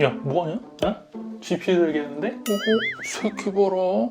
야, 뭐하냐? 어? GPU 들겠는데? 이 새끼 봐라.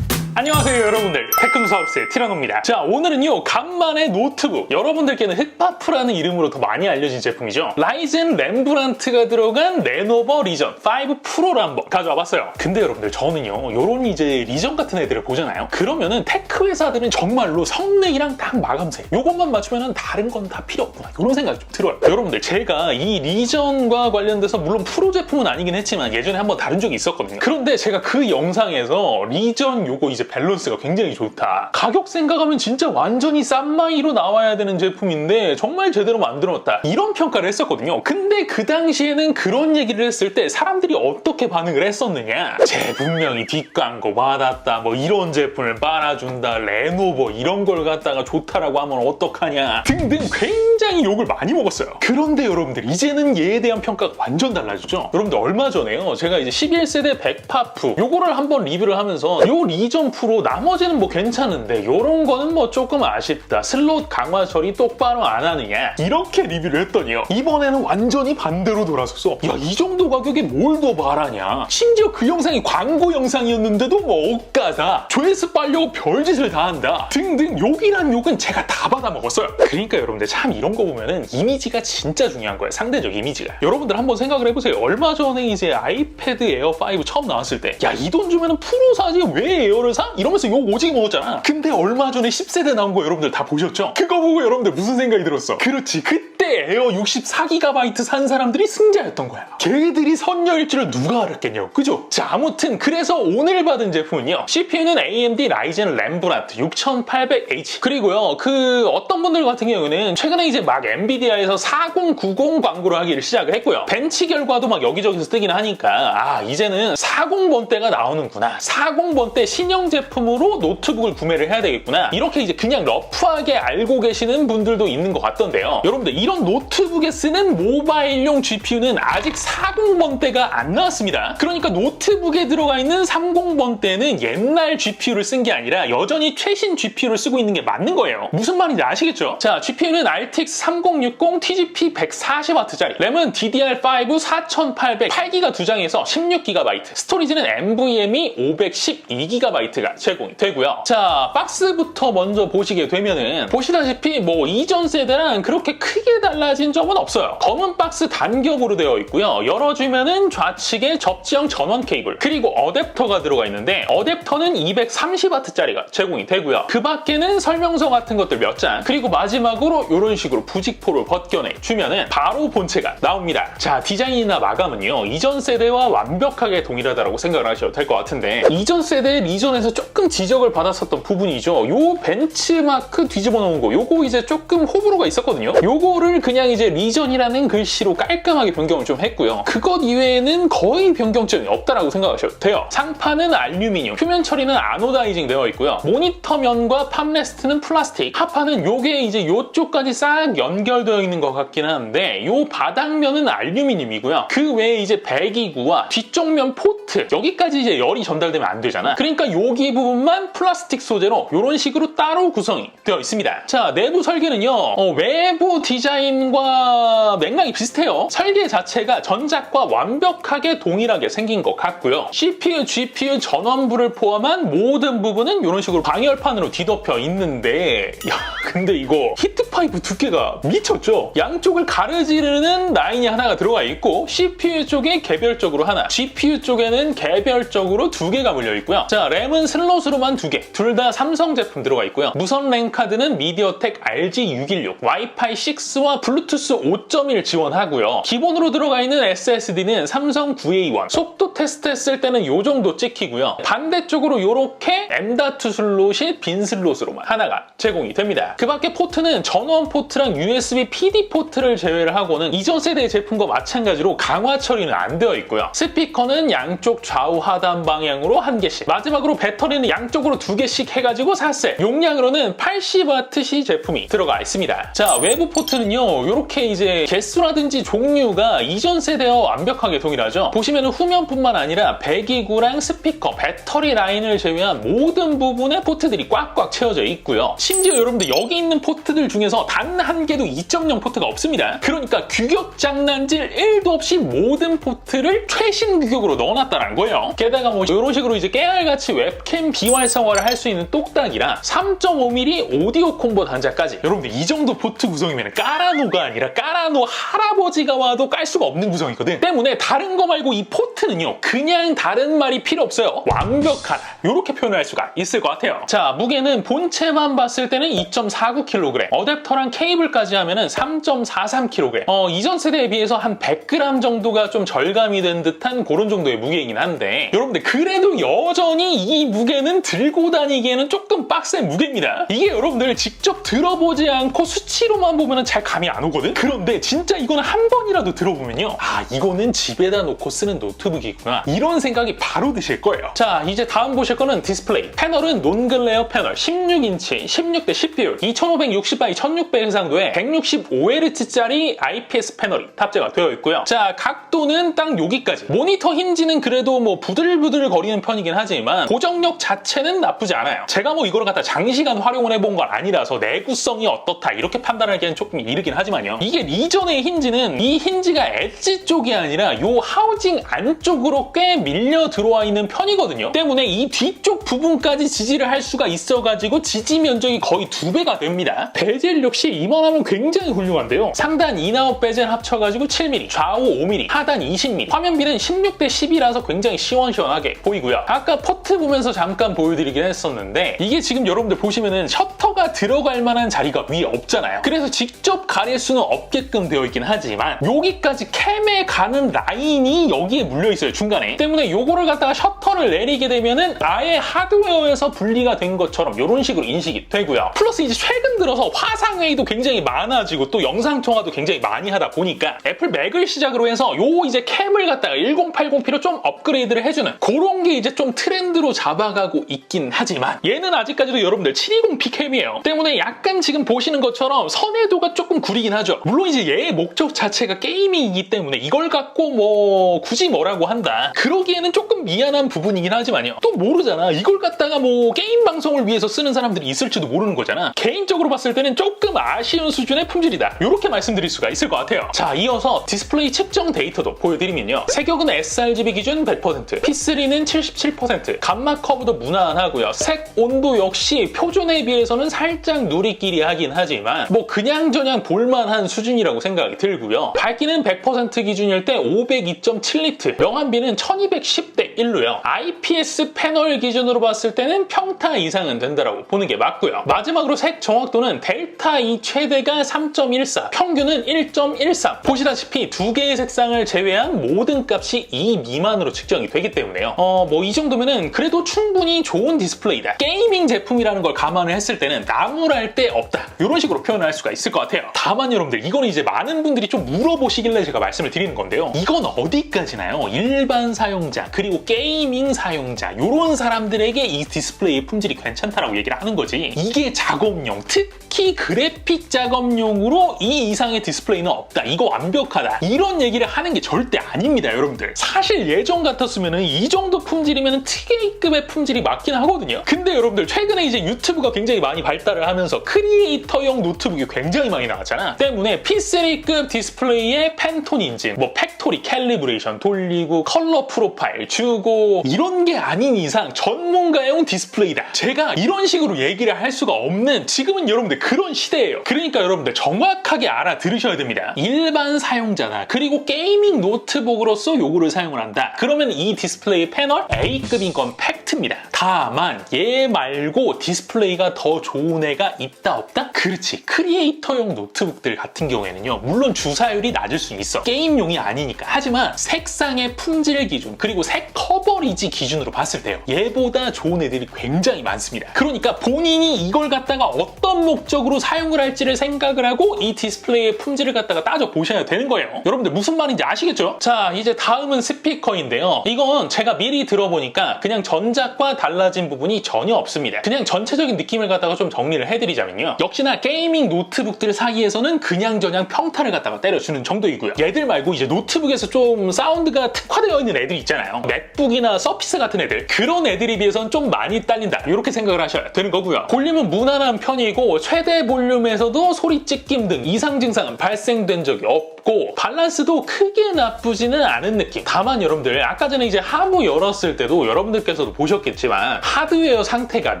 안녕하세요 여러분들, 테크노사우스의 티라노입니다. 자, 오늘은요 간만에 노트북, 여러분들께는 흑파프라는 이름으로 더 많이 알려진 제품이죠. 라이젠 램브란트가 들어간 레노버 리전 5 프로를 한번 가져와 봤어요. 근데 여러분들, 저는요 요런 이제 리전 같은 애들을 보잖아요. 그러면은 테크 회사들은 정말로 성능이랑 딱 마감세 요것만 맞추면은 다른 건 다 필요 없구나, 이런 생각이 좀 들어요. 여러분들, 제가 이 리전과 관련돼서 물론 프로 제품은 아니긴 했지만 예전에 한번 다룬 적이 있었거든요. 그런데 제가 그 영상에서 리전 요거 이제 밸런스가 굉장히 좋다, 가격 생각하면 진짜 완전히 싼 마이로 나와야 되는 제품인데 정말 제대로 만들어놨다, 이런 평가를 했었거든요. 근데 그 당시에는 그런 얘기를 했을 때 사람들이 어떻게 반응을 했었느냐, 분명히 뒷광고 받았다, 뭐 이런 제품을 빨아준다, 레노버 이런 걸 갖다가 좋다라고 하면 어떡하냐 등등 굉장히 욕을 많이 먹었어요. 그런데 여러분들, 이제는 얘에 대한 평가가 완전 달라지죠. 여러분들, 얼마 전에요 제가 이제 11세대 100파프 요거를 한번 리뷰를 하면서 요 리전 프로 나머지는 뭐 괜찮은데 요런 거는 뭐 조금 아쉽다, 슬롯 강화 처리 똑바로 안 하느냐, 이렇게 리뷰를 했더니요 이번에는 완전히 반대로 돌아서서 야, 이 정도 가격에 뭘 더 바라냐, 심지어 그 영상이 광고 영상이었는데도 뭐 억까다, 조회수 빨려고 별짓을 다 한다 등등 욕이란 욕은 제가 다 받아먹었어요. 그러니까 여러분들, 참 이런 거 보면은 이미지가 진짜 중요한 거예요. 상대적 이미지가. 여러분들 한번 생각을 해보세요. 얼마 전에 이제 아이패드 에어 5 처음 나왔을 때 야, 이 돈 주면은 프로 사지 왜 에어를 사? 이러면서 욕 오지게 먹었잖아. 근데 얼마 전에 10세대 나온 거 여러분들 다 보셨죠? 그거 보고 여러분들 무슨 생각이 들었어? 그렇지, 그때 에어 64GB 산 사람들이 승자였던 거야. 걔들이 선녀일 줄을 누가 알았겠냐고, 그죠? 자, 아무튼 그래서 오늘 받은 제품은요, CPU는 AMD 라이젠 램브란트 6800H, 그리고요 그 어떤 분들 같은 경우는 최근에 이제 막 엔비디아에서 4090 광고를 하기를 시작을 했고요. 벤치 결과도 막 여기저기서 뜨긴 하니까 아, 이제는 40번대가 나오는구나, 40번대 신형 제품으로 노트북을 구매를 해야 되겠구나, 이렇게 이제 그냥 러프하게 알고 계시는 분들도 있는 것 같던데요. 여러분들, 이런 노트북에 쓰는 모바일용 GPU는 아직 40번대가 안 나왔습니다. 그러니까 노트북에 들어가 있는 30번대는 옛날 GPU를 쓴 게 아니라 여전히 최신 GPU를 쓰고 있는 게 맞는 거예요. 무슨 말인지 아시겠죠? 자, GPU는 RTX 3060 TGP 140W짜리, 램은 DDR5 4800 8기가 2장에서 16GB, 스토리지는 NVMe 512GB가 제공이 되고요. 자, 박스부터 먼저 보시게 되면은 보시다시피 뭐 이전 세대랑 그렇게 크게 달라진 점은 없어요. 검은 박스 단격으로 되어 있고요. 열어주면은 좌측에 접지형 전원 케이블, 그리고 어댑터가 들어가 있는데 어댑터는 230W짜리가 제공이 되고요. 그 밖에는 설명서 같은 것들 몇 장, 그리고 마지막으로 이런 식으로 부직포를 벗겨내 주면은 바로 본체가 나옵니다. 자, 디자인이나 마감은요 이전 세대와 완벽하게 동일하다고 생각을 하셔도 될 것 같은데, 이전 세대 리전에서 조금 지적을 받았었던 부분이죠. 요 벤치마크 뒤집어 놓은 거, 요거 이제 조금 호불호가 있었거든요. 요거를 그냥 이제 리전이라는 글씨로 깔끔하게 변경을 좀 했고요. 그것 이외에는 거의 변경점이 없다라고 생각하셔도 돼요. 상판은 알루미늄, 표면 처리는 아노다이징 되어 있고요. 모니터 면과 팜레스트는 플라스틱, 하판은 요게 이제 요쪽까지 싹 연결되어 있는 것 같긴 한데 요 바닥면은 알루미늄이고요. 그 외에 이제 배기구와 뒤쪽 면 포트, 여기까지 이제 열이 전달되면 안 되잖아. 그러니까 여기 부분만 플라스틱 소재로 이런 식으로 따로 구성이 되어 있습니다. 자, 내부 설계는요 외부 디자인과 맥락이 비슷해요. 설계 자체가 전작과 완벽하게 동일하게 생긴 것 같고요. CPU, GPU, 전원부를 포함한 모든 부분은 이런 식으로 방열판으로 뒤덮여 있는데, 야, 근데 이거 히트파이프 두께가 미쳤죠? 양쪽을 가르지르는 라인이 하나가 들어가 있고 CPU 쪽에 개별적으로 하나, GPU 쪽에는 개별적으로 2개가 물려 있고요. 자, 램은 슬롯으로만 2개, 둘 다 삼성 제품 들어가 있고요. 무선 랜 카드는 미디어텍 RG616, 와이파이 6와 블루투스 5.1 지원하고요. 기본으로 들어가 있는 SSD는 삼성 9A1, 속도 테스트 했을 때는 요 정도 찍히고요. 반대쪽으로 이렇게 M.2 슬롯이 빈 슬롯으로만 하나가 제공이 됩니다. 그 밖에 포트는 전원 포트랑 USB PD 포트를 제외를 하고는 이전 세대의 제품과 마찬가지로 강화 처리는 안 되어 있고요. 스피커는 양쪽 좌우 하단 방향으로 1개씩, 마지막으로 배터리는 양쪽으로 2개씩 해가지고 4셀, 용량으로는 80W 제품이 들어가 있습니다. 자, 외부 포트는요 이렇게 이제 개수라든지 종류가 이전 세대와 완벽하게 동일하죠. 보시면은 후면뿐만 아니라 배기구랑 스피커, 배터리 라인을 제외한 모든 부분에 포트들이 꽉꽉 채워져 있고요. 심지어 여러분들 여기 있는 포트들 중에서 단 한 개도 2.0 포트가 없습니다. 그러니까 규격 장난질 1도 없이 모든 포트를 최신 규격으로 넣어놨다는 거예요. 게다가 뭐 이런 식으로 이제 깨알같이 웹캠 비활성화를 할 수 있는 똑딱이랑 3.5mm 오디오 콤보 단자까지. 여러분들 이 정도 포트 구성이면 까라노가 아니라 까라노 할아버지가 와도 깔 수가 없는 구성이거든. 때문에 다른 거 말고 이 포트는요, 그냥 다른 말이 필요 없어요. 완벽하다, 이렇게 표현할 수가 있을 것 같아요. 자, 무게는 본체만 봤을 때는 2.49kg, 어댑터랑 케이블까지 하면은 3.43kg. 이전 세대에 비해서 한 100g 정도가 좀 절감이 된 듯한 그런 정도의 무게이긴 한데, 여러분들 그래도 여전히 이 무게는 들고 다니기에는 조금 빡센 무게입니다. 이게 여러분들 직접 들어보지 않고 수치로만 보면은 잘 감이 안 오거든? 그런데 진짜 이거는 한 번이라도 들어보면요, 아, 이거는 집에다 놓고 쓰는 노트북이구나, 이런 생각이 바로 드실 거예요. 자, 이제 다음 보실 거는 디스플레이. 패널은 논글레어 패널 16인치 16대 CPU 2560x 1600 해상도에 165Hz짜리 IPS 패널이 탑재가 되어 있고요. 자, 각도는 딱 여기까지. 모니터 힌지는 그래도 뭐 부들부들 거리는 편이긴 하지만 고정력 자체는 나쁘지 않아요. 제가 뭐 이거를 갖다 장시간 활용을 해본 건 아니라서 내구성이 어떻다 이렇게 판단하기엔 조금 이르긴 하지만요. 이게 이전의 힌지는 이 힌지가 엣지 쪽이 아니라 요 하우징 안쪽으로 꽤 밀려 들어와 있는 편이거든요. 때문에 이 뒤쪽 부분까지 지지를 할 수가 있어가지고 지지 면적이 거의 2배가 됩니다. 베젤 역시 이만하면 굉장히 훌륭한데요. 상단 인아웃 베젤 합쳐가지고 7mm, 좌우 5mm, 하단 20mm. 화면비는 16대 10이라서 굉장히 시원시원하게 보이고요. 아까 포트 보면서 잠깐 보여드리긴 했었는데, 이게 지금 여러분들 보시면은 셔터가 들어갈 만한 자리가 위에 없잖아요. 그래서 직접 가릴 수는 없게끔 되어 있긴 하지만 여기까지 캠에 가는 라인이 여기에 물려 있어요, 중간에. 때문에 요거를 갖다가 셔터를 내리게 되면은 아예 하드웨어에서 분리가 된 것처럼 이런 식으로 인식이 되고요. 플러스 이제 최근 들어서 화상회의도 굉장히 많아지고 또 영상통화도 굉장히 많이 하다 보니까 애플 맥을 시작으로 해서 요 이제 캠을 갖다가 1080p로 좀 업그레이드를 해주는 그런 게 이제 좀 트렌드로 잡아가고 있긴 하지만, 얘는 아직까지도 여러분들 720p 캠이에요. 때문에 약간 지금 보시는 것처럼 선회도가 조금 구리긴 하죠. 물론 이제 얘의 목적 자체가 게이밍이기 때문에 이걸 갖고 뭐 굳이 뭐라고 한다, 그러기에는 조금 미안한 부분이긴 하지만요. 또 모르잖아. 이걸 갖다가 뭐 게임 방송을 위해서 쓰는 사람들이 있을지도 모르는 거잖아. 개인적으로 봤을 때는 조금 아쉬운 수준의 품질이다, 이렇게 말씀드릴 수가 있을 것 같아요. 자, 이어서 디스플레이 측정 데이터도 보여드리면요. 색역은 sRGB 기준 100%, P3는 77%, 감마 커브도 무난하고요. 색 온도 역시 표준에 비해서는 살짝 누리끼리 하긴 하지만 뭐 그냥저냥 볼만한 수준이라고 생각이 들고요. 밝기는 100% 기준일 때 502.7니트, 명암비는 1210대 1로요. IPS 패널 기준으로 봤을 때는 평타 이상은 된다라고 보는 게 맞고요. 마지막으로 색 정확도는 델타 E 최대가 3.14, 평균은 1.13. 보시다시피 두 개의 색상을 제외한 모든 값이 2 미만으로 측정이 되기 때문에요. 뭐 이 정도면은 그래도 충분히 좋은 디스플레이다. 게이밍 제품이라는 걸 감안을 했을 때는 나무랄 데 없다, 이런 식으로 표현할 수가 있을 것 같아요. 다만 여러분들, 이거는 이제 많은 분들이 좀 물어보시길래 제가 말씀을 드리는 건데요. 이건 어디까지나요? 일반 사용자 그리고 게이밍 사용자, 이런 사람들에게 이 디스플레이의 품질이 괜찮다라고 얘기를 하는 거지, 이게 작업용, 특히 그래픽 작업용으로 이 이상의 디스플레이는 없다, 이거 완벽하다, 이런 얘기를 하는 게 절대 아닙니다, 여러분들. 사실 예전 같았으면은 이 정도 품질이면 특A급의 품질이 맞긴 하거든요. 근데 여러분들 최근에 이제 유튜브가 굉장히 많이 발달을 하면서 크리에이터용 노트북이 굉장히 많이 나왔잖아. 때문에 P3급 디스플레이에 펜톤 인진, 뭐 팩토리 캘리브레이션 돌리고 컬러 프로파일 주고, 이런 게 아닌 이상 전문가용 디스플레이다, 제가 이런 식으로 얘기를 할 수가 없는 지금은 여러분들 그런 시대예요. 그러니까 여러분들 정확하게 알아들으셔야 됩니다. 일반 사용자다, 그리고 게이밍 노트북으로서 요거를 사용을 한다, 그러면 이 디스플레이 패널 A급인 건 팩트입니다. 다만 얘 말고 디스플레이가 더 좋은 애가 있다 없다? 그렇지, 크리에이터용 노트북들 같은 경우에는요, 물론 주사율이 낮을 수 있어, 게임용이 아니니까. 하지만 색상의 품질 기준 그리고 색 커버 스토리지 기준으로 봤을 때요, 얘보다 좋은 애들이 굉장히 많습니다. 그러니까 본인이 이걸 갖다가 어떤 목적으로 사용을 할지를 생각을 하고 이 디스플레이의 품질을 갖다가 따져보셔야 되는 거예요. 여러분들 무슨 말인지 아시겠죠? 자, 이제 다음은 스피커인데요. 이건 제가 미리 들어보니까 그냥 전작과 달라진 부분이 전혀 없습니다. 그냥 전체적인 느낌을 갖다가 좀 정리를 해드리자면요, 역시나 게이밍 노트북들 사이에서는 그냥저냥 평타를 갖다가 때려주는 정도이고요. 얘들 말고 이제 노트북에서 좀 사운드가 특화되어 있는 애들 있잖아요. 맥북이나 서피스 같은 애들, 그런 애들에 비해서는 좀 많이 딸린다, 이렇게 생각을 하셔야 되는 거고요. 볼륨은 무난한 편이고 최대 볼륨에서도 소리 찢김 등 이상 증상은 발생된 적이 없고 밸런스도 크게 나쁘지는 않은 느낌. 다만 여러분들, 아까 전에 이제 하부 열었을 때도 여러분들께서도 보셨겠지만 하드웨어 상태가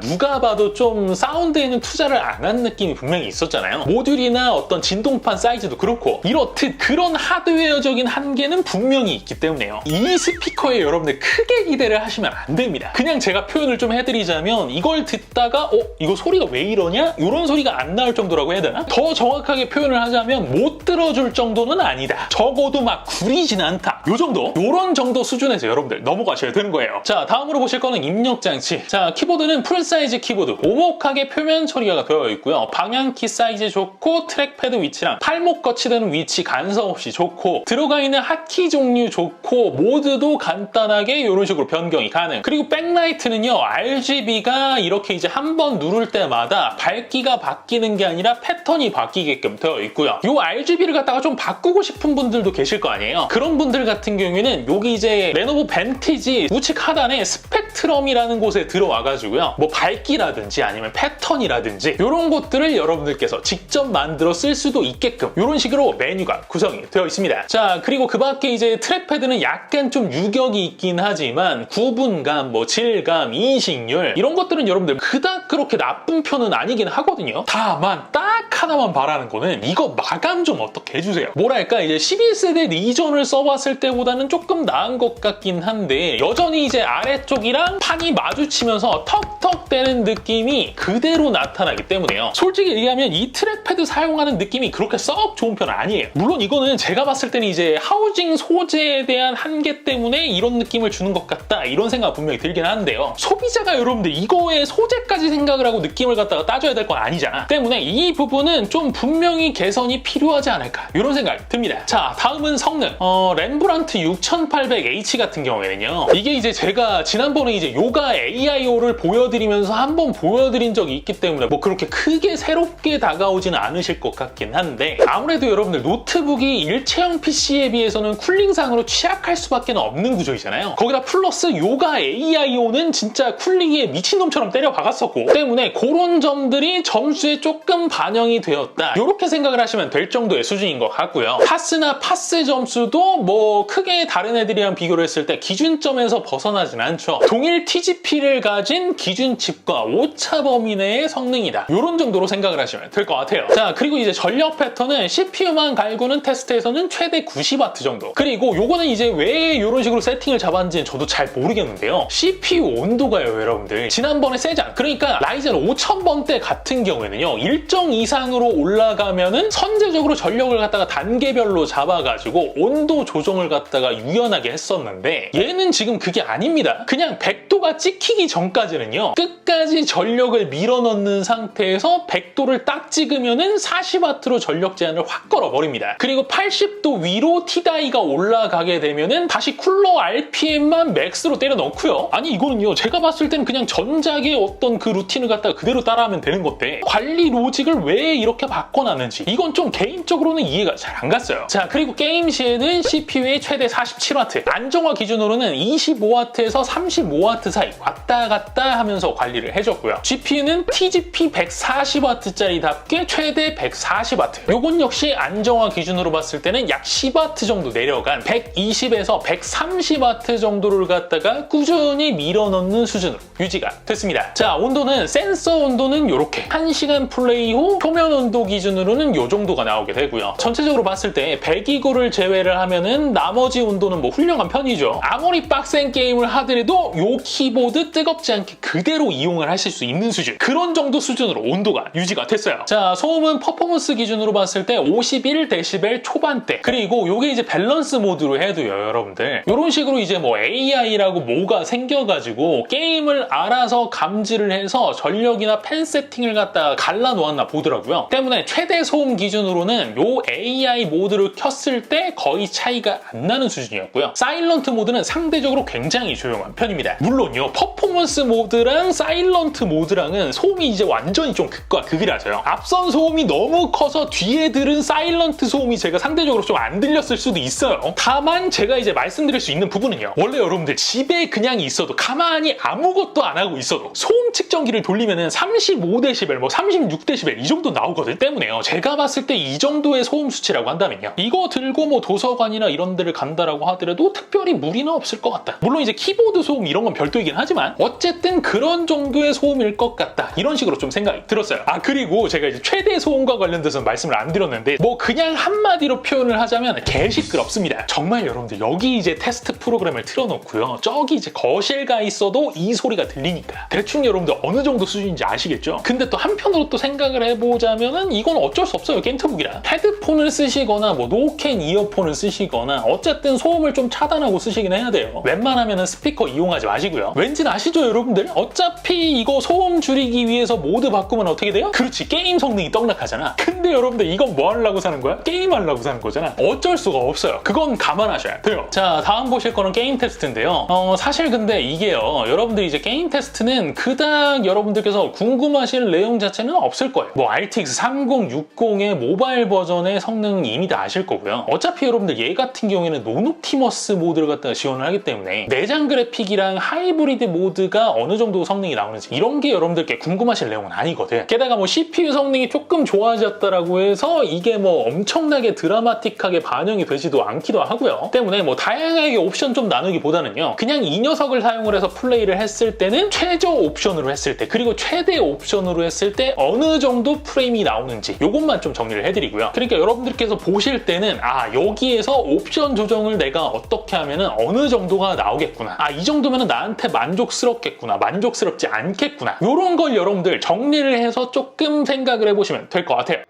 누가 봐도 좀 사운드에는 투자를 안 한 느낌이 분명히 있었잖아요. 모듈이나 어떤 진동판 사이즈도 그렇고, 이렇듯 그런 하드웨어적인 한계는 분명히 있기 때문에요, 이 스피커에 여러분들 크게 기대를 하시면 안 됩니다. 그냥 제가 표현을 좀 해드리자면, 이걸 듣다가 이거 소리가 왜 이러냐? 이런 소리가 안 나올 정도라고 해야 되나? 더 정확하게 표현을 하자면 못 들어줄 정도는 아니다, 적어도 막 구리진 않다, 요 정도, 요런 정도 수준에서 여러분들 넘어가셔야 되는 거예요. 자, 다음으로 보실 거는 입력 장치. 자, 키보드는 풀사이즈 키보드, 오목하게 표면 처리가 되어 있고요. 방향키 사이즈 좋고, 트랙패드 위치랑 팔목 거치되는 위치 간섭 없이 좋고, 들어가 있는 핫키 종류 좋고, 모드도 간단하게 이런 식으로 변경이 가능. 그리고 백라이트는요, RGB가 이렇게 이제 한번 누를 때마다 밝기가 바뀌는 게 아니라 패턴이 바뀌게끔 되어 있고요. 이 RGB를 갖다가 좀 바꾸고 싶은 분들도 계실 거 아니에요. 그런 분들 같은 경우에는 여기 이제 레노버 벤티지 우측 하단에 스펙트럼이라는 곳에 들어와가지고요, 뭐 밝기라든지 아니면 패턴이라든지 이런 것들을 여러분들께서 직접 만들어 쓸 수도 있게끔 이런 식으로 메뉴가 구성이 되어 있습니다. 자, 그리고 그 밖에 이제 트랙패드는 약간 좀 유격이 있긴 하지만 구분감, 뭐 질감, 인식률, 이런 것들은 여러분들 그닥 그렇게 나쁜 편은 아니긴 하거든요. 다만 딱 하나만 바라는 거는 이거 마감 좀 어떻게 해주세요. 뭐랄까, 이제 11세대 이전을 써봤을 때보다는 조금 나은 것 같긴 한데, 여전히 이제 아래쪽이랑 판이 마주치면서 턱턱 대는 느낌이 그대로 나타나기 때문에요. 솔직히 얘기하면 이 트랙패드 사용하는 느낌이 그렇게 썩 좋은 편은 아니에요. 물론 이거는 제가 봤을 때는 이제 하우징 소재에 대한 한계 때문에 이런 느낌을 주는 것 같다, 이런 생각 분명히 들긴 하는데요, 소비자가 여러분들 이거의 소재까지 생각을 하고 느낌을 갖다가 따져야 될 건 아니잖아. 때문에 이 부분은 좀 분명히 개선이 필요하지 않을까, 이런 생각이 듭니다. 자, 다음은 성능. 렘브란트 6800H 같은 경우에는요, 이게 이제 제가 지난번에 이제 요가 AIO를 보여드리면서 한번 보여드린 적이 있기 때문에 뭐 그렇게 크게 새롭게 다가오지는 않으실 것 같긴 한데, 아무래도 여러분들 노트북이 일체형 PC에 비해서는 쿨링상으로 취약할 수밖에 없는 구조이잖아요. 거기다 플러스 요가 AIO는 진짜 쿨링에 미친놈처럼 때려 박았었고, 때문에 그런 점들이 점수에 조금 반영이 되었다, 이렇게 생각을 하시면 될 정도의 수준인 것 같고요. 파스나 파스 점수도 뭐 크게 다른 애들이랑 비교를 했을 때 기준점에서 벗어나진 않죠. 동일 TGP를 가진 기준칩과 오차 범위 내의 성능이다, 이런 정도로 생각을 하시면 될 것 같아요. 자, 그리고 이제 전력 패턴은 CPU만 갈구는 테스트에서는 최대 90W 정도. 그리고 요거는 이제 왜 이런 식으로 세팅을 잡았는지는 저도 잘 모르겠는데요, CPU 온도가요, 여러분들 지난번에 세장, 그러니까 라이젠 5000번대 같은 경우에는요, 일정 이상으로 올라가면은 선제적으로 전력을 갖다가 단계별로 잡아가지고 온도 조정을 갖다가 유연하게 했었는데, 얘는 지금 그게 아닙니다. 그냥 100도가 찍히기 전까지는요, 끝까지 전력을 밀어넣는 상태에서 100도를 딱 찍으면은 40W로 전력 제한을 확 걸어버립니다. 그리고 80도 위로 T다이가 올라가게 되면은 다시 쿨러 RPM만 맥스로 때려 넣고요. 아니, 이거는요, 제가 봤을 때는 그냥 전작의 어떤 그 루틴을 갖다가 그대로 따라하면 되는 건데, 관리 로직을 왜 이렇게 바꿔놨는지 이건 좀 개인적으로는 이해가 잘 안 갔어요. 자, 그리고 게임 시에는 CPU의 최대 47W, 안정화 기준으로는 25W에서 35W 사이 왔다 갔다 하면서 관리를 해줬고요. GPU는 TGP 140W짜리답게 최대 140W, 요건 역시 안정화 기준으로 봤을 때는 약 10W 정도 내려간 120에서 130W 정도를 갖다가 꾸준히 밀어넣는 수준으로 유지가 됐습니다. 자, 온도는 센서 온도는 이렇게 1시간 플레이 후 표면 온도 기준으로는 이 정도가 나오게 되고요. 전체적으로 봤을 봤을 때 배기구를 제외를 하면은 나머지 온도는 뭐 훌륭한 편이죠. 아무리 빡센 게임을 하더라도 요 키보드 뜨겁지 않게 그대로 이용을 하실 수 있는 수준, 그런 정도 수준으로 온도가 유지가 됐어요. 자, 소음은 퍼포먼스 기준으로 봤을 때 51dB 초반대, 그리고 요게 이제 밸런스 모드로 해도요, 여러분들 이런 식으로 이제 뭐 AI라고 뭐가 생겨가지고 게임을 알아서 감지를 해서 전력이나 펜 세팅을 갖다가 갈라 놓았나 보더라고요. 때문에 최대 소음 기준으로는 요 AI 모드를 켰을 때 거의 차이가 안 나는 수준이었고요. 사일런트 모드는 상대적으로 굉장히 조용한 편입니다. 물론요, 퍼포먼스 모드랑 사일런트 모드랑은 소음이 이제 완전히 좀 극과 극이라서요. 앞선 소음이 너무 커서 뒤에 들은 사일런트 소음이 제가 상대적으로 좀 안 들렸을 수도 있어요. 다만 제가 이제 말씀드릴 수 있는 부분은요, 원래 여러분들 집에 그냥 있어도 가만히 아무것도 안 하고 있어도 소음 측정기를 돌리면은 35dB, 뭐 36dB 이 정도 나오거든. 때문에요, 제가 봤을 때 이 정도의 소음 수치라고 한다면요, 이거 들고 뭐 도서관이나 이런 데를 간다라고 하더라도 특별히 무리는 없을 것 같다. 물론 이제 키보드 소음 이런 건 별도이긴 하지만 어쨌든 그런 정도의 소음일 것 같다, 이런 식으로 좀 생각이 들었어요. 아, 그리고 제가 이제 최대 소음과 관련돼서 말씀을 안 드렸는데, 뭐 그냥 한마디로 표현을 하자면 개시끄럽습니다. 정말 여러분들 여기 이제 테스트 프로그램을 틀어놓고요, 저기 이제 거실 가 있어도 이 소리가 들리니까 대충 여러분들 어느 정도 수준인지 아시겠죠? 근데 또 한편으로 또 생각을 해보자면은 이건 어쩔 수 없어요. 게임트북이라 헤드폰을 쓰시거나 뭐 노캔 이어폰을 쓰시거나 어쨌든 소음을 좀 차단하고 쓰시긴 해야 돼요. 웬만하면은 스피커 이용하지 마시고요. 왠지 아시죠, 여러분들? 어차피 이거 소음 줄이기 위해서 모드 바꾸면 어떻게 돼요? 그렇지, 게임 성능이 떡락하잖아. 근데 여러분들 이건 뭐 하려고 사는 거야? 게임 하려고 사는 거잖아. 어쩔 수가 없어요. 그건 감안하셔야 돼요. 자, 다음 보실 거는 게임 테스트인데요. 사실 근데 이게요, 여러분들 이제 게임 테스트는 그닥 여러분들께서 궁금하실 내용 자체는 없을 거예요. 뭐 RTX 3060의 모바일 버전의 성능은 이미 다 아실 거고요. 어차피 여러분들 얘 같은 경우에는 노노티머스 모드를 갖다가 지원을 하기 때문에 내장 그래픽이랑 하이브리드 모드가 어느 정도 성능이 나오는지 이런 게 여러분들께 궁금하실 내용은 아니거든. 게다가 뭐 CPU 성능이 조금 좋아졌다라고 해서 이게 뭐 엄청나게 드라마틱하게 반영이 되지도 않기도 하고요. 때문에 뭐 다양하게 옵션 좀 나누기보다는요, 그냥 이 녀석을 사용을 해서 플레이를 했을 때는 최저 옵션으로 했을 때, 그리고 최대 옵션으로 했을 때 어느 정도 프레임이 나오는지 요것만 좀 정리를 해드리고요. 그러니까 여러분들께서 보실 때는 아, 여기에서 옵션 조정을 내가 어떻게 하면은 어느 정도가 나오겠구나, 아, 이 정도면은 나한테 만족스럽겠구나, 만족스럽지 않겠구나, 요런 걸 여러분들 정리를 해서 조금 생각을 해보시면 될 것 같아요.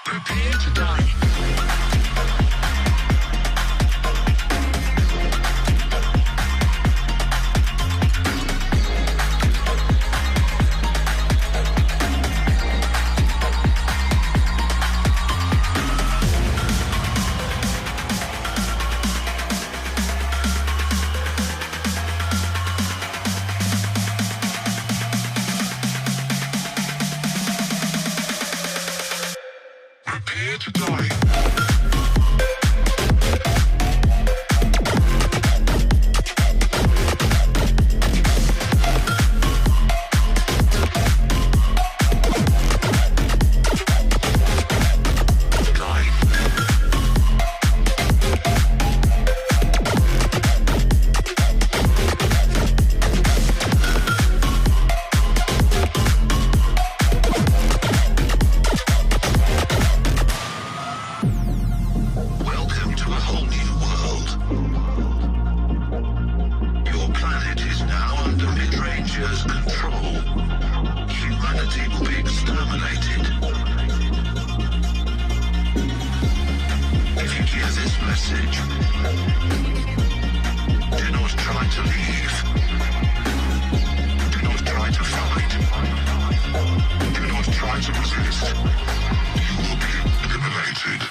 Prepare to die. Prepare to die. Welcome to a whole new world. Your planet is now under Midranger's control. Humanity will be exterminated. If you hear this message, do not try to leave. Do not try to fight. Do not try to resist. You will be eliminated.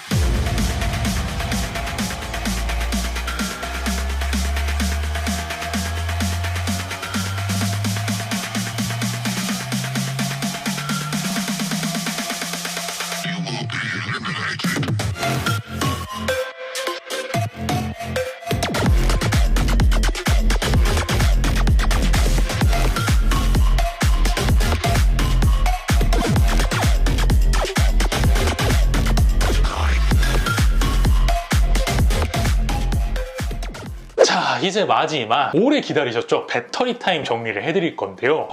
You will be eliminated. Die. 이제 마지막 오래 기다리셨죠? 배터리 타임 정리를 해드릴 건데요.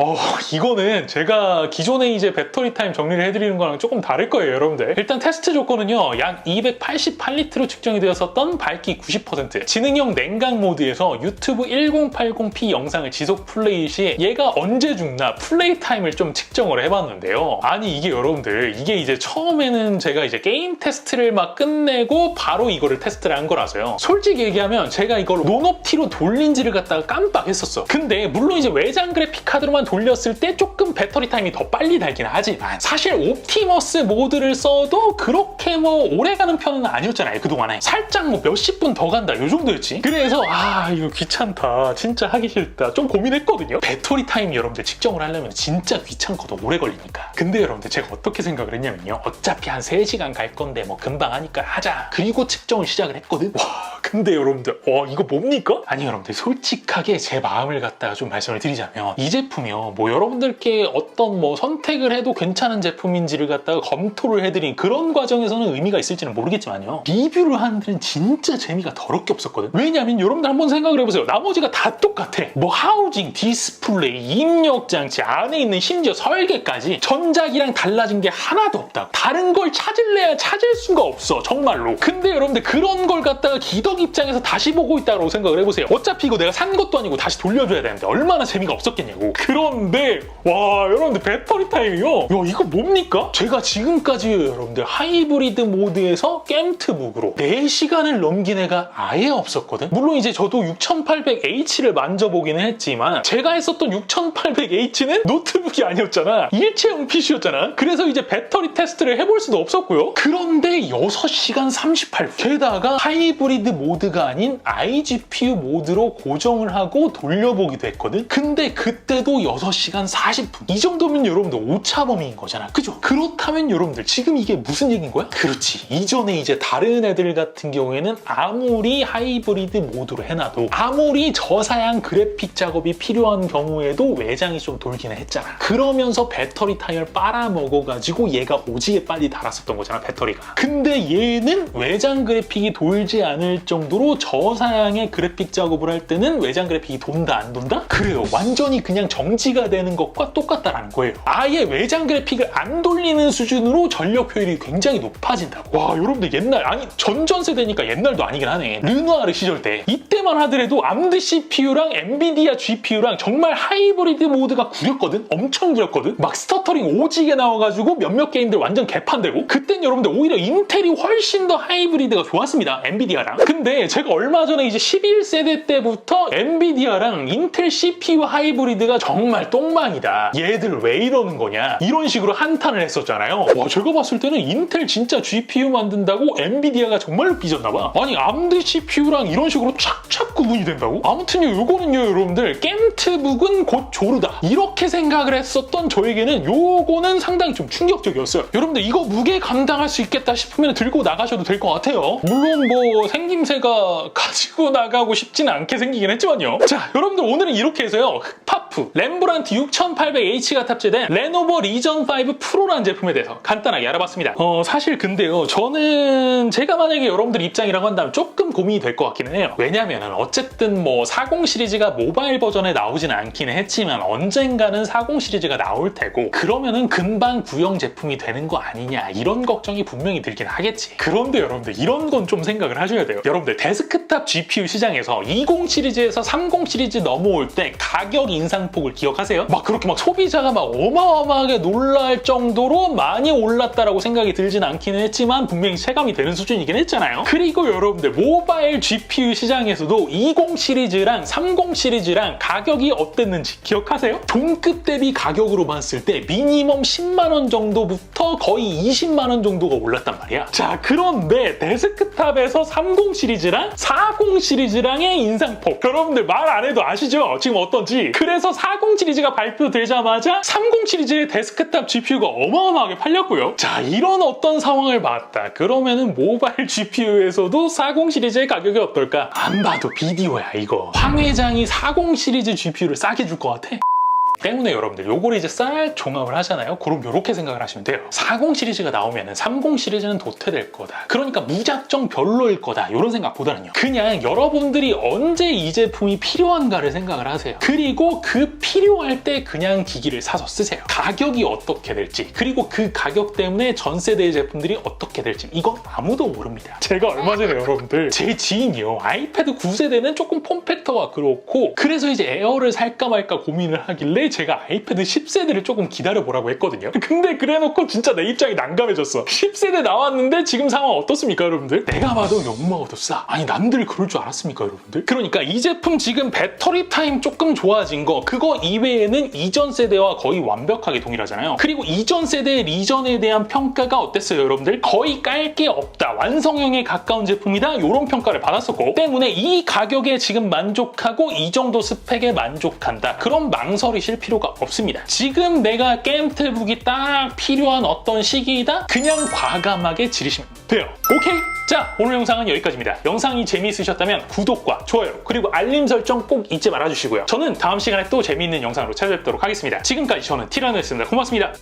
이거는 제가 기존에 이제 배터리 타임 정리를 해드리는 거랑 조금 다를 거예요, 여러분들. 일단 테스트 조건은요, 약 288리터로 측정이 되었었던 밝기 90%, 지능형 냉각 모드에서 유튜브 1080p 영상을 지속 플레이 시 얘가 언제 죽나 플레이 타임을 좀 측정을 해봤는데요. 아니 이게 여러분들, 이게 이제 처음에는 제가 이제 게임 테스트를 막 끝내고 바로 이거를 테스트를 한 거라서요. 솔직히 얘기하면 제가 이걸 논옵티로 돌린지를 갖다가 깜빡했었어. 근데 물론 이제 외장 그래픽 카드로만 돌렸을 때 조금 배터리 타임이 더 빨리 달긴 하지만 사실 옵티머스 모드를 써도 그렇게 뭐 오래가는 편은 아니었잖아요, 그동안에. 살짝 뭐 몇십 분 더 간다 요 정도였지. 그래서 이거 귀찮다, 진짜 하기 싫다 좀 고민했거든요. 배터리 타임 여러분들 측정을 하려면 진짜 귀찮거든, 오래 걸리니까. 근데 여러분들 제가 어떻게 생각을 했냐면요, 어차피 한 3시간 갈 건데 뭐 금방 하니까 하자, 그리고 측정을 시작을 했거든. 근데 여러분들 이거 뭡니까? 아니 여러분들, 솔직하게 제 마음을 갖다가 좀 말씀을 드리자면 이 제품이요, 뭐 여러분들께 어떤 뭐 선택을 해도 괜찮은 제품인지를 갖다가 검토를 해드린 그런 과정에서는 의미가 있을지는 모르겠지만요, 리뷰를 하는 데는 진짜 재미가 더럽게 없었거든. 왜냐면 여러분들 한번 생각을 해보세요. 나머지가 다 똑같아. 뭐 하우징, 디스플레이, 입력 장치, 안에 있는 심지어 설계까지 전작이랑 달라진 게 하나도 없다. 다른 걸 찾을래야 찾을 수가 없어, 정말로. 근데 여러분들 그런 걸 갖다가 기덕 입장에서 다시 보고 있다고 생각을 해보세요. 어차피 이거 내가 산 것도 아니고 다시 돌려줘야 되는데 얼마나 재미가 없었겠냐고. 그런데 여러분들 배터리 타임이요, 이거 뭡니까? 제가 지금까지 여러분들 하이브리드 모드에서 겜트북으로 4시간을 넘긴 애가 아예 없었거든. 물론 이제 저도 6800H를 만져보기는 했지만 제가 했었던 6800H는 노트북이 아니었잖아, 일체형 PC였잖아. 그래서 이제 배터리 테스트를 해볼 수도 없었고요. 그런데 6시간 38분, 게다가 하이브리드 모드가 아닌 iGPU 모드로 고정을 하고 돌려보기도 했거든. 근데 그때도 6시간 40분. 이 정도면 여러분들 오차범위인 거잖아, 그죠? 그렇다면 여러분들 지금 이게 무슨 얘기인 거야? 그렇지, 이전에 이제 다른 애들 같은 경우에는 아무리 하이브리드 모드로 해놔도, 아무리 저사양 그래픽 작업이 필요한 경우에도 외장이 좀 돌기는 했잖아. 그러면서 배터리 타임을 빨아먹어가지고 얘가 오지게 빨리 닳았었던 거잖아, 배터리가. 근데 얘는 외장 그래픽이 돌지 않을 정도로 저사양의 그래픽 작업을 할 때는 외장 그래픽이 돈다 안 돈다? 그래요, 완전히 그냥 정지가 되는 것과 똑같다라는 거예요. 아예 외장 그래픽을 안 돌리는 수준으로 전력 효율이 굉장히 높아진다고. 여러분들 아니 전세대니까 옛날도 아니긴 하네. 르누아르 시절 때 이때만 하더라도 암드 CPU랑 엔비디아 GPU랑 정말 하이브리드 모드가 구렸거든. 엄청 구렸거든. 막 스터터링 오지게 나와가지고 몇몇 게임들 완전 개판되고. 그땐 여러분들 오히려 인텔이 훨씬 더 하이브리드가 좋았습니다, 엔비디아랑. 근데 제가 얼마 전에 이제 11세대 때부터 엔비디아랑 인텔 CPU 하이브리드가 정말 똥망이다, 얘들 왜 이러는 거냐, 이런 식으로 한탄을 했었잖아요. 제가 봤을 때는 인텔 진짜 GPU 만든다고 엔비디아가 정말로 삐졌나봐. 아니 암드 CPU랑 이런 식으로 착착 구분이 된다고? 아무튼요, 요거는요 여러분들, 겜트북은 곧 조르다, 이렇게 생각을 했었던 저에게는 요거는 상당히 좀 충격적이었어요. 여러분들 이거 무게 감당할 수 있겠다 싶으면 들고 나가셔도 될 것 같아요. 물론 뭐 생김새가 가지고 나가고 싶지는 않게 생기긴 했지만요. 자, 여러분들 오늘은 이렇게 해서요, 흑파프 렘브란트 6800H가 탑재된 레노버 리전 5 프로라는 제품에 대해서 간단하게 알아봤습니다. 사실 근데요, 저는 제가 만약에 여러분들 입장이라고 한다면 조금 고민이 될 것 같기는 해요. 왜냐면은 어쨌든 뭐 40 시리즈가 모바일 버전에 나오지는 않기는 했지만 언젠가는 40 시리즈가 나올 테고, 그러면은 금방 구형 제품이 되는 거 아니냐, 이런 걱정이 분명히 들긴 하겠지. 그런데 여러분들 이런 건 좀 생각을 하셔야 돼요. 여러분들 데스크탑 GPU 시장에서 20 시리즈에서 30 시리즈 넘어올 때 가격 인상폭을 기억하세요? 막 그렇게 막 소비자가 막 어마어마하게 놀랄 정도로 많이 올랐다라고 생각이 들지는 않기는 했지만 분명히 체감이 되는 수준이긴 했잖아요. 그리고 여러분들 모바일 GPU 시장에서도 20 시리즈랑 30 시리즈랑 가격이 어땠는지 기억하세요? 동급 대비 가격으로 봤을 때 미니멈 10만 원 정도부터 거의 20만 원 정도가 올랐단 말이야. 자, 그런데 데스크탑에서 30 시리즈랑 40 시리즈랑의 인상폭, 여러분들 말 안 해도 아시죠? 지금 어떤지. 그래서 40 시리즈가 발표되자마자 30 시리즈의 데스크탑 GPU가 어마어마하게 팔렸고요. 자, 이런 어떤 상황을 봤다 그러면은 모바일 GPU에서도 40 시리즈의 가격이 어떨까? 안 봐도 비디오야 이거. 황 회장이 40 시리즈 GPU를 싸게 줄 것 같아? 때문에 여러분들 요거를 이제 싹 종합을 하잖아요. 그럼 요렇게 생각을 하시면 돼요. 40 시리즈가 나오면 30 시리즈는 도태될 거다. 그러니까 무작정 별로일 거다. 이런 생각보다는요. 그냥 여러분들이 언제 이 제품이 필요한가를 생각을 하세요. 그리고 그 필요할 때 그냥 기기를 사서 쓰세요. 가격이 어떻게 될지, 그리고 그 가격 때문에 전 세대의 제품들이 어떻게 될지 이건 아무도 모릅니다. 제가 얼마 전에 여러분들 제 지인이요. 아이패드 9세대는 조금 폼팩터가 그렇고 그래서 이제 에어를 살까 말까 고민을 하길래 제가 아이패드 10세대를 조금 기다려보라고 했거든요. 근데 그래놓고 진짜 내 입장이 난감해졌어. 10세대 나왔는데 지금 상황 어떻습니까 여러분들? 내가 봐도 욕먹어도 싸. 아니 남들 그럴 줄 알았습니까 여러분들? 그러니까 이 제품 지금 배터리 타임 조금 좋아진 거 그거 이외에는 이전 세대와 거의 완벽하게 동일하잖아요. 그리고 이전 세대의 리전에 대한 평가가 어땠어요 여러분들? 거의 깔 게 없다. 완성형에 가까운 제품이다. 이런 평가를 받았었고 때문에 이 가격에 지금 만족하고 이 정도 스펙에 만족한다. 그럼 망설이실 필요가 없습니다. 지금 내가 게임 태북이 딱 필요한 어떤 시기이다? 그냥 과감하게 지르시면 돼요. 오케이? 자, 오늘 영상은 여기까지입니다. 영상이 재미있으셨다면 구독과 좋아요 그리고 알림 설정 꼭 잊지 말아주시고요. 저는 다음 시간에 또 재미있는 영상으로 찾아뵙도록 하겠습니다. 지금까지 저는 티라노였습니다. 고맙습니다.